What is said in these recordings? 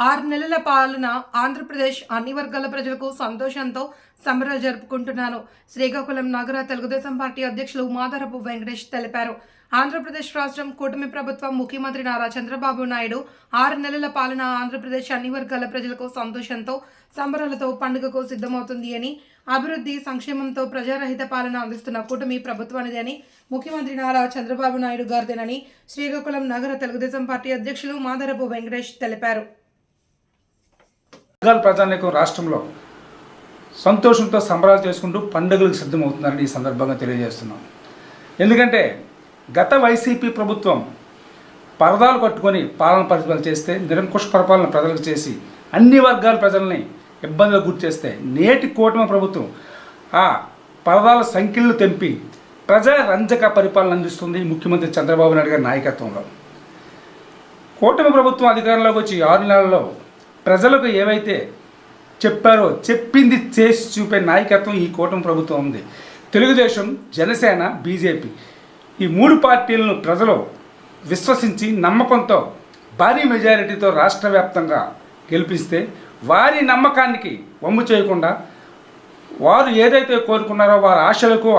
6 నెలల పాలన ఆంధ్రప్రదేశ్ అన్ని వర్గాల ప్రజలకు సంతోషంతో సంబరాలు జరుపుకుంటున్నాను. శ్రీకాకుళం నగర తెలుగుదేశం పార్టీ అధ్యక్షులు మాదరపు వెంకటేష్ తెలిపారు. ఆంధ్రప్రదేశ్ రాష్ట్రం కూటమి ప్రభుత్వం ముఖ్యమంత్రి నారా చంద్రబాబు నాయుడు 6 నెలల పాలన ఆంధ్రప్రదేశ్ అన్ని వర్గాల ప్రజలకు సంతోషంతో సంబరాలతో పండుగకు సిద్ధమవుతుంది అని, అభివృద్ధి సంక్షేమంతో ప్రజారహిత పాలన అందిస్తున్న కూటమి ప్రభుత్వానిది అని, ముఖ్యమంత్రి నారా చంద్రబాబు నాయుడు గారిదేనని శ్రీకాకుళం నగర తెలుగుదేశం పార్టీ అధ్యక్షులు మాదరపు వెంకటేష్ తెలిపారు. ప్రజానీకం రాష్ట్రంలో సంతోషంతో సంబరాలు చేసుకుంటూ పండుగలకు సిద్ధమవుతున్నారని ఈ సందర్భంగా తెలియజేస్తున్నాం. ఎందుకంటే గత వైసీపీ ప్రభుత్వం పరదాలు కట్టుకొని పాలన పరిపాలన చేస్తే, నిరంకుశ పరిపాలన ప్రజలకు చేసి అన్ని వర్గాల ప్రజల్ని ఇబ్బందులకు గురి చేస్తే, నేటి కూటమి ప్రభుత్వం ఆ పరదాల సంఖ్యలు తెంపి ప్రజారంజక పరిపాలన అందిస్తుంది ముఖ్యమంత్రి చంద్రబాబు నాయుడు గారి నాయకత్వంలో. కూటమి ప్రభుత్వం అధికారంలోకి వచ్చి 6 నెలల్లో ప్రజలకు ఏవైతే చెప్పారో చెప్పింది చేసి చూపే నాయకత్వం ఈ కూటమి ప్రభుత్వం ఉంది. తెలుగుదేశం, జనసేన, బీజేపీ ఈ 3 పార్టీలను ప్రజలు విశ్వసించి నమ్మకంతో భారీ మెజారిటీతో రాష్ట్ర వ్యాప్తంగా గెలిపిస్తే, వారి నమ్మకానికి వమ్ము చేయకుండా వారు ఏదైతే కోరుకున్నారో వారి ఆశయాలకు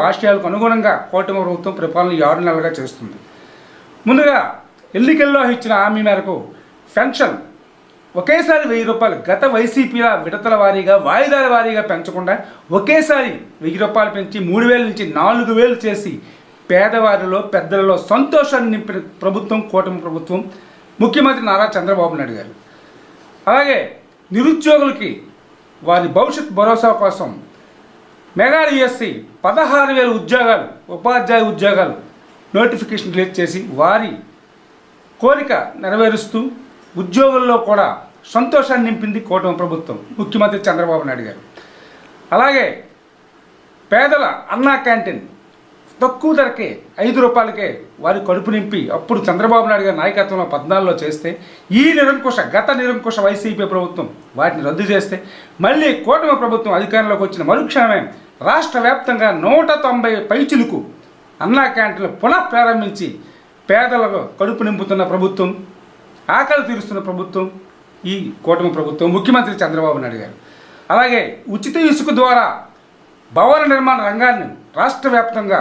అనుగుణంగా కూటమి ప్రభుత్వం పరిపాలన 6 నెలలుగా చేస్తుంది. ముందుగా ఎన్నికల్లో ఇచ్చిన హామీ మేరకు పెన్షన్ ఒకేసారి 1000 రూపాయలు, గత వైసీపీల విడతల వారీగా వాయిదాల వారీగా పెంచకుండా ఒకేసారి 1000 రూపాయలు పెంచి 3000 నుంచి 4000 చేసి పేదవారిలో పెద్దలలో సంతోషాన్ని నింపిన ప్రభుత్వం కూటమి ప్రభుత్వం, ముఖ్యమంత్రి నారా చంద్రబాబు నాయుడు గారు. అలాగే నిరుద్యోగులకి వారి భవిష్యత్ భరోసా కోసం మెగా డిఎస్సి 16,000 ఉద్యోగాలు, ఉపాధ్యాయ ఉద్యోగాలు నోటిఫికేషన్ రిలీజ్ చేసి వారి కోరిక నెరవేరుస్తూ ఉద్యోగుల్లో కూడా సంతోషాన్ని నింపింది కూటమి ప్రభుత్వం, ముఖ్యమంత్రి చంద్రబాబు నాయుడు గారు. అలాగే పేదల అన్నా క్యాంటీన్ తక్కువ ధరకే 5 రూపాయలకే వారి కడుపు నింపి అప్పుడు చంద్రబాబు నాయుడు గారి నాయకత్వంలో 14లో చేస్తే, ఈ గత నిరంకుశ వైసీపీ ప్రభుత్వం వాటిని రద్దు చేస్తే, మళ్ళీ కూటమి ప్రభుత్వం అధికారంలోకి వచ్చిన మరుక్షణమే రాష్ట్ర వ్యాప్తంగా 190 పైచిలుకు అన్నా క్యాంటీన్లు పునః ప్రారంభించి పేదలకు కడుపు నింపుతున్న ప్రభుత్వం, ఆకలి తీరుస్తున్న ప్రభుత్వం ఈ కూటమి ప్రభుత్వం, ముఖ్యమంత్రి చంద్రబాబు నాయుడు గారు. అలాగే ఉచిత ఇసుక ద్వారా భవన నిర్మాణ రంగాన్ని రాష్ట్ర వ్యాప్తంగా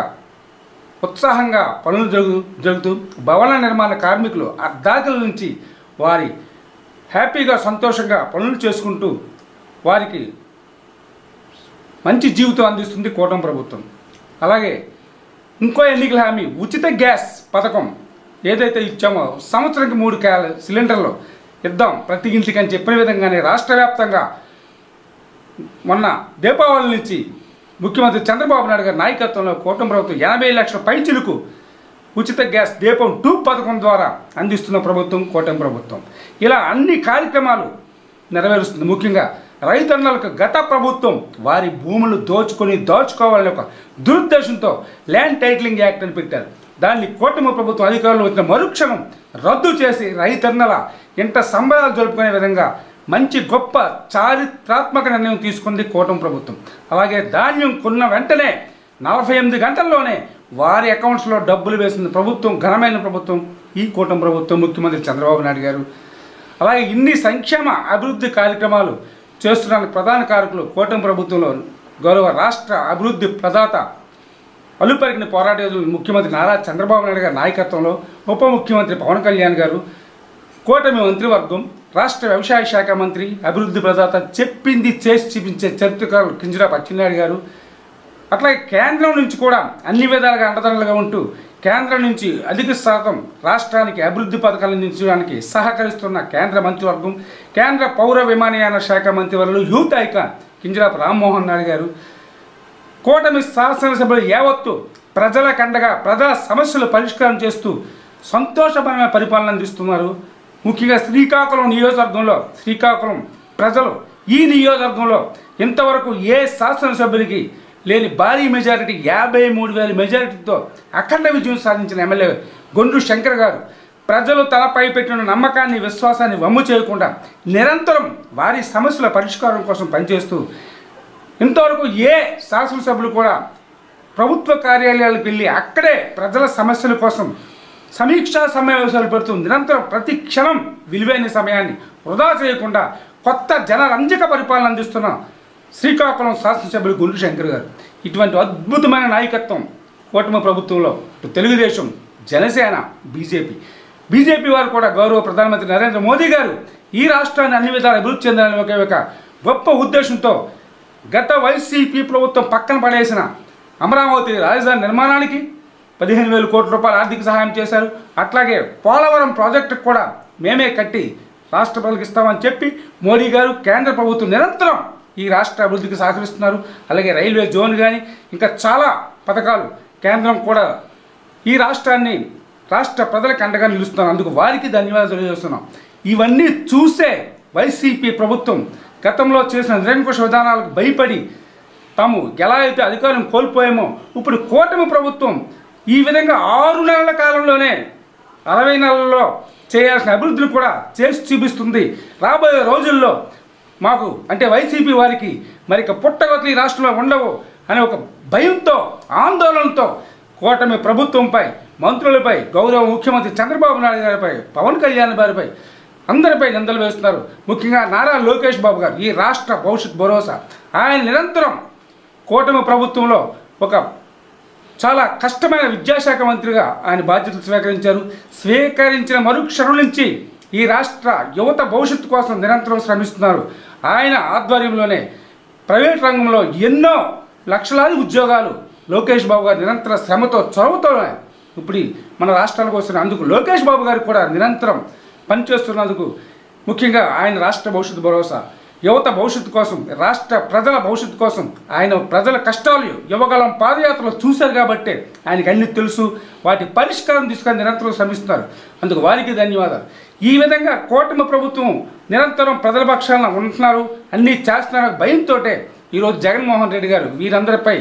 ఉత్సాహంగా పనులు జరుగుతూ భవన నిర్మాణ కార్మికులు అర్ధాకల నుంచి వారి హ్యాపీగా సంతోషంగా పనులు చేసుకుంటూ వారికి మంచి జీవితం అందిస్తుంది కూటమి ప్రభుత్వం. అలాగే ఇంకో ఎన్నికల హామీ ఉచిత గ్యాస్ పథకం ఏదైతే ఇచ్చామో, సంవత్సరానికి 3 సిలిండర్లు ఇద్దాం ప్రతి ఇంటికి అని చెప్పిన విధంగానే రాష్ట్ర వ్యాప్తంగా మొన్న దీపావళి నుంచి ముఖ్యమంత్రి చంద్రబాబు నాయుడు గారి నాయకత్వంలో కూటమి ప్రభుత్వం 80 లక్షల పైచిలుకు ఉచిత గ్యాస్ దీపం 2 పథకం ద్వారా అందిస్తున్న ప్రభుత్వం కూటమి ప్రభుత్వం. ఇలా అన్ని కార్యక్రమాలు నెరవేరుస్తుంది. ముఖ్యంగా రైతన్నలకు గత ప్రభుత్వం వారి భూములు దోచుకోవాలనే ఒక దురుద్దేశంతో ల్యాండ్ టైటిలింగ్ యాక్ట్ అని పెట్టారు. దాన్ని కూటమి ప్రభుత్వం అధికారంలో వచ్చిన మరుక్షణం రద్దు చేసి రైతన్నల ఇంట సంబరాలు జరుపుకునే విధంగా మంచి గొప్ప చారిత్రాత్మక నిర్ణయం తీసుకుంది కూటమి ప్రభుత్వం. అలాగే ధాన్యం కొన్న వెంటనే 48 గంటల్లోనే వారి అకౌంట్స్లో డబ్బులు వేసింది ప్రభుత్వం, ఘనమైన ప్రభుత్వం ఈ కూటమి ప్రభుత్వం, ముఖ్యమంత్రి చంద్రబాబు నాయుడు గారు. అలాగే ఇన్ని సంక్షేమ అభివృద్ధి కార్యక్రమాలు చేస్తున్న ప్రధాన కారకులు కూటమి ప్రభుత్వంలో గౌరవ రాష్ట్ర అభివృద్ధి ప్రదాత అలుపెరిగిన పోరాట యోధులు ముఖ్యమంత్రి నారా చంద్రబాబు నాయుడు గారి నాయకత్వంలో ఉప ముఖ్యమంత్రి పవన్ కళ్యాణ్ గారు, కూటమి మంత్రివర్గం, రాష్ట్ర వ్యవసాయ శాఖ మంత్రి, అభివృద్ధి ప్రదాత, చెప్పింది చేసి చూపించే చరిత్రకారులు కింజరాపు అచ్చెన్నాయుడు గారు, అట్లాగే కేంద్రం నుంచి కూడా అన్ని విధాలుగా అండదండలుగా ఉంటూ కేంద్రం నుంచి అధిక శాతం రాష్ట్రానికి అభివృద్ధి పథకాలు అందించడానికి సహకరిస్తున్న కేంద్ర మంత్రివర్గం, కేంద్ర పౌర విమానయాన శాఖ మంత్రివర్యులు, యూత్ ఐకాన్ కింజరాపు రామ్మోహన్ నాయుడు గారు, కూటమి శాసనసభ్యులు యావత్తు ప్రజల కండగా ప్రజా సమస్యలు పరిష్కారం చేస్తూ సంతోషమైన పరిపాలన అందిస్తున్నారు. ముఖ్యంగా శ్రీకాకుళం ప్రజలు ఈ నియోజకవర్గంలో ఇంతవరకు ఏ శాసనసభ్యుడికి లేని భారీ మెజారిటీ 53,000 మెజారిటీతో అఖండ విజయం సాధించిన ఎమ్మెల్యే గొండ్రు శంకర్ గారు ప్రజలు తలపై పెట్టిన నమ్మకాన్ని, విశ్వాసాన్ని వమ్ము చేయకుండా నిరంతరం వారి సమస్యల పరిష్కారం కోసం పనిచేస్తూ ఇంతవరకు ఏ శాసనసభ్యులు కూడా ప్రభుత్వ కార్యాలయాలకు వెళ్ళి అక్కడే ప్రజల సమస్యల కోసం సమీక్షా సమావేశాలు పెడుతూ నిరంతరం ప్రతి క్షణం విలువైన సమయాన్ని వృధా చేయకుండా కొత్త జనరంజక పరిపాలన అందిస్తున్న శ్రీకాకుళం శాసనసభ్యులు గుండు శంకర్ గారు. ఇటువంటి అద్భుతమైన నాయకత్వం కూటమి ప్రభుత్వంలో తెలుగుదేశం, జనసేన, బీజేపీ వారు కూడా గౌరవ ప్రధానమంత్రి నరేంద్ర మోదీ గారు ఈ రాష్ట్రాన్ని అన్ని విధాలు అభివృద్ధి చెందాలని ఒక గొప్ప ఉద్దేశంతో గత వైసీపీ ప్రభుత్వం పక్కన పడేసిన అమరావతి రాజధాని నిర్మాణానికి 15,000 కోట్ల రూపాయల ఆర్థిక సహాయం చేశారు. అట్లాగే పోలవరం ప్రాజెక్టుకు కూడా మేమే కట్టి రాష్ట్ర ప్రజలకు ఇస్తామని చెప్పి మోడీ గారు, కేంద్ర ప్రభుత్వం నిరంతరం ఈ రాష్ట్ర అభివృద్ధికి సహకరిస్తున్నారు. అలాగే రైల్వే జోన్ కానీ ఇంకా చాలా పథకాలు కేంద్రం కూడా ఈ రాష్ట్రాన్ని రాష్ట్ర ప్రజలకు అండగా నిలుస్తున్నారు. అందుకు వారికి ధన్యవాదాలు తెలియజేస్తున్నాం. ఇవన్నీ చూసే వైసీపీ ప్రభుత్వం గతంలో చేసిన నిరంకుశ విధానాలకు భయపడి తాము ఎలా అయితే అధికారం కోల్పోయామో ఇప్పుడు కూటమి ప్రభుత్వం ఈ విధంగా 6 నెలల కాలంలోనే 60 నెలల్లో చేయాల్సిన అభివృద్ధిని కూడా చేసి చూపిస్తుంది. రాబోయే రోజుల్లో మాకు అంటే వైసీపీ వారికి మరి పుట్టగొత్తలు ఈ రాష్ట్రంలో ఉండవు అనే ఒక భయంతో, ఆందోళనతో కూటమి ప్రభుత్వంపై, మంత్రులపై, గౌరవ ముఖ్యమంత్రి చంద్రబాబు నాయుడు గారిపై, పవన్ కళ్యాణ్ గారిపై అందరిపై నిందలు వేస్తున్నారు. ముఖ్యంగా నారా లోకేష్ బాబు గారు ఈ రాష్ట్ర భవిష్యత్ భరోసా. ఆయన నిరంతరం కూటమి ప్రభుత్వంలో ఒక చాలా కష్టమైన విద్యాశాఖ మంత్రిగా ఆయన బాధ్యతలు స్వీకరించిన మరుక్షణం నుంచి ఈ రాష్ట్ర యువత భవిష్యత్తు కోసం నిరంతరం శ్రమిస్తున్నారు. ఆయన ఆధ్వర్యంలోనే ప్రైవేట్ రంగంలో ఎన్నో లక్షలాది ఉద్యోగాలు లోకేష్ బాబు గారు నిరంతర శ్రమతో, చొరవతోనే ఇప్పుడు మన రాష్ట్రానికి వస్తున్న అందుకు లోకేష్ బాబు గారు కూడా నిరంతరం పనిచేస్తున్నందుకు ముఖ్యంగా ఆయన రాష్ట్ర భవిష్యత్తు భరోసా, యువత భవిష్యత్తు కోసం, రాష్ట్ర ప్రజల భవిష్యత్తు కోసం ఆయన ప్రజల కష్టాలు యువగలం పాదయాత్రలో చూశారు కాబట్టి ఆయనకు అన్ని తెలుసు. వాటి పరిష్కారం తీసుకొని నిరంతరం శ్రమిస్తున్నారు. అందుకు వారికి ధన్యవాదాలు. ఈ విధంగా కూటమి ప్రభుత్వం నిరంతరం ప్రజల పక్షాన ఉంటున్నారు, అన్నీ చేస్తున్నారు. భయంతో ఈరోజు జగన్మోహన్ రెడ్డి గారు వీరందరిపై